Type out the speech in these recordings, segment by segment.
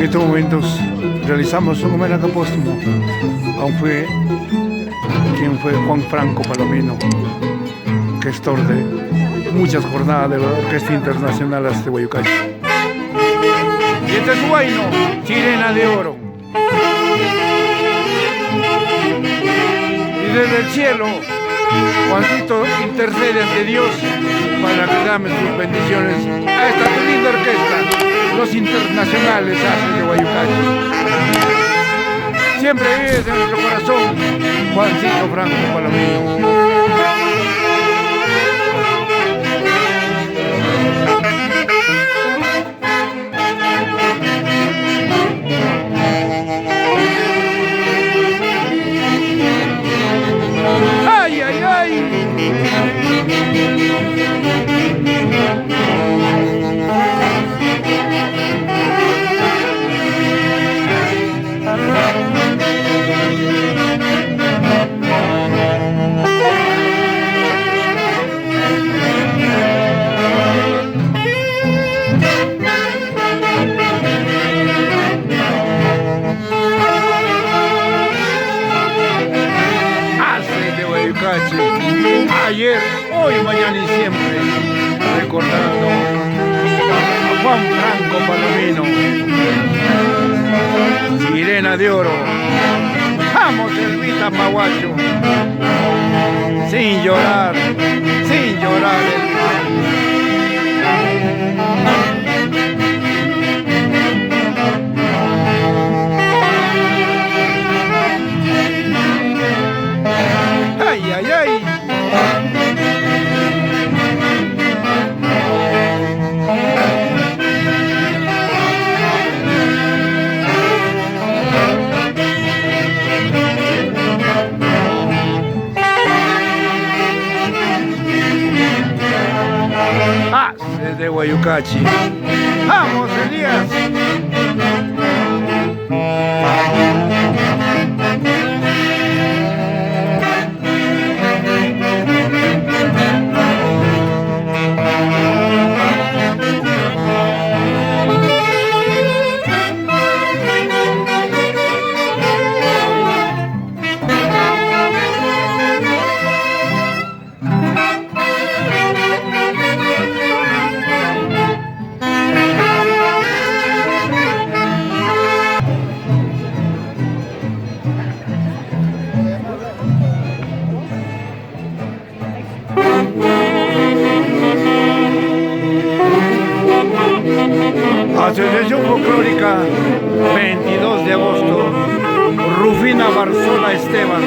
estos momentos realizamos un homenaje póstumo quien fue Juan Franco Palomino, gestor de muchas jornadas de la Orquesta Internacional de Guayucachi. Y este es su vaino, Sirena de Oro. Y desde el cielo, Juancito intercede ante Dios para que dame sus bendiciones a esta linda orquesta, los internacionales de Guayucachi. Siempre vives en nuestro corazón, Juancito Franco Palomino. ¡Ay, ay, ay! Ayer, hoy, mañana y siempre, recordando a Juan Franco Palomino, Sirena de Oro, vamos Elvita Paguacho, sin llorar, ay, ay, ay. Desde Guayucachi. ¡Vamos, Elías! Asociación Folclórica, 22 de agosto, Rufina Barzola Esteban.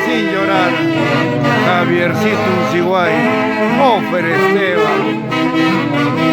Sin llorar, Javiercito Unciguay, Ofer Esteban,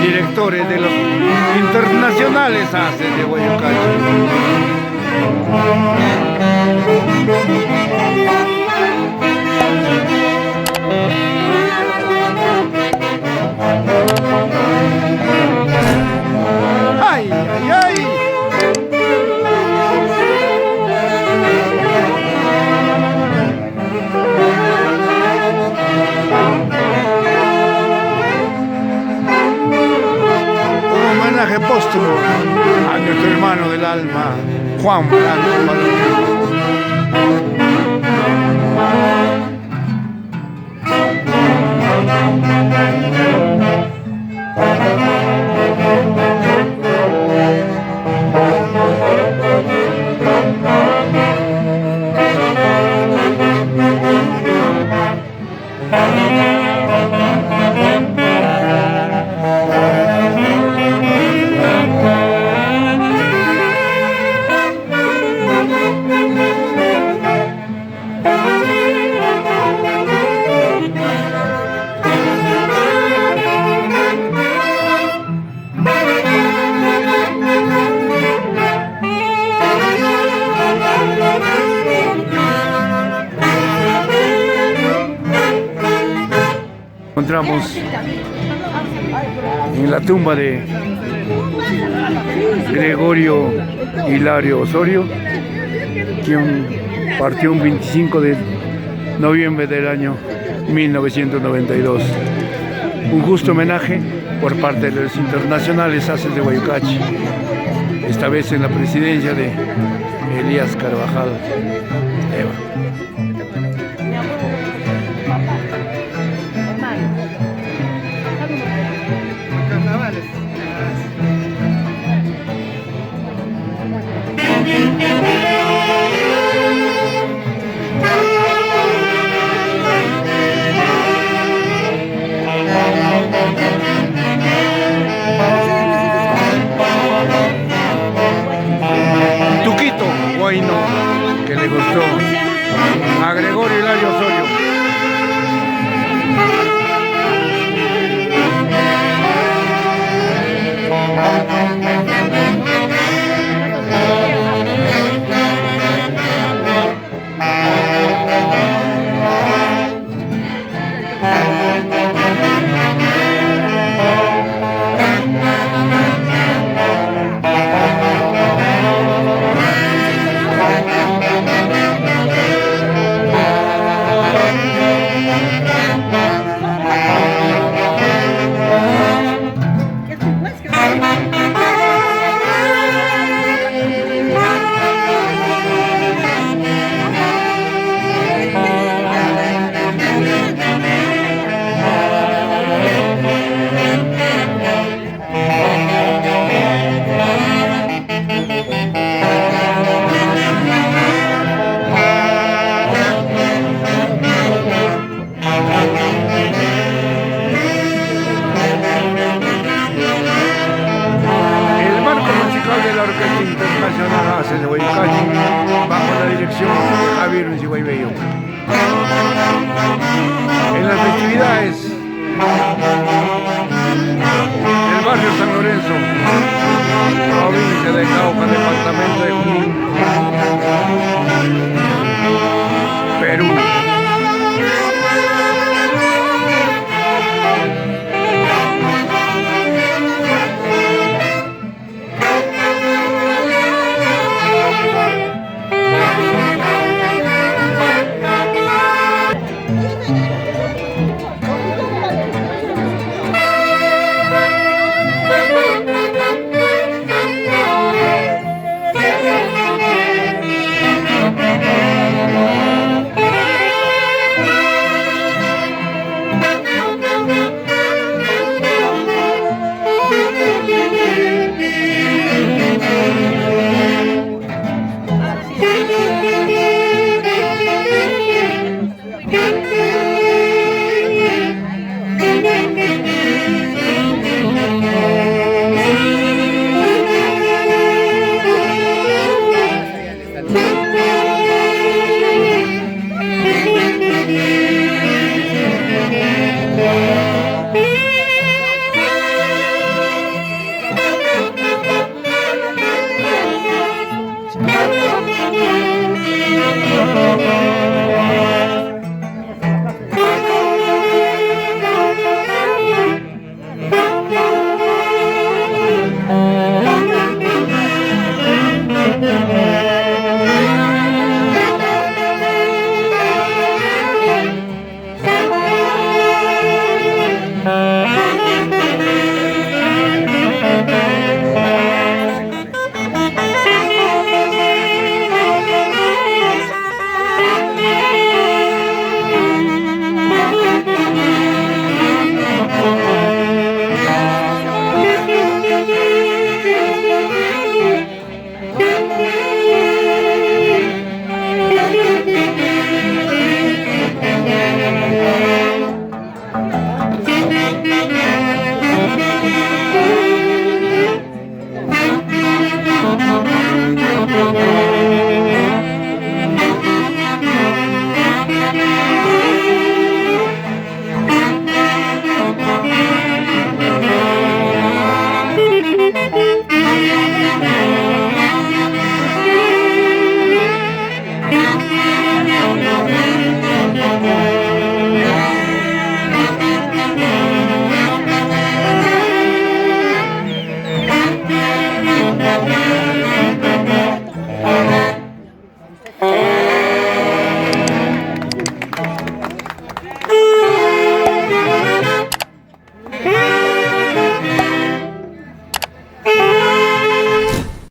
directores de los internacionales de Guayucachi. ¡Ay, ay, ay! Homenaje póstumo a nuestro hermano del alma, Juan Franco Palomino. encontramos en la tumba de Gregorio Hilario Osorio, quien partió un 25 de noviembre del año 1992. Un justo homenaje por parte de los internacionales Aces de Guayucachi, esta vez en la presidencia de Elías Carvajal Eva. Tuquito, Huayno, que le gustó a Gregorio Hilario Osorio. Internacional Aces de Guayucachi, bajo la dirección de Javier Unciguaybello. En las festividades del barrio San Lorenzo, provincia de Cauca, departamento de Junín, Perú. Eh,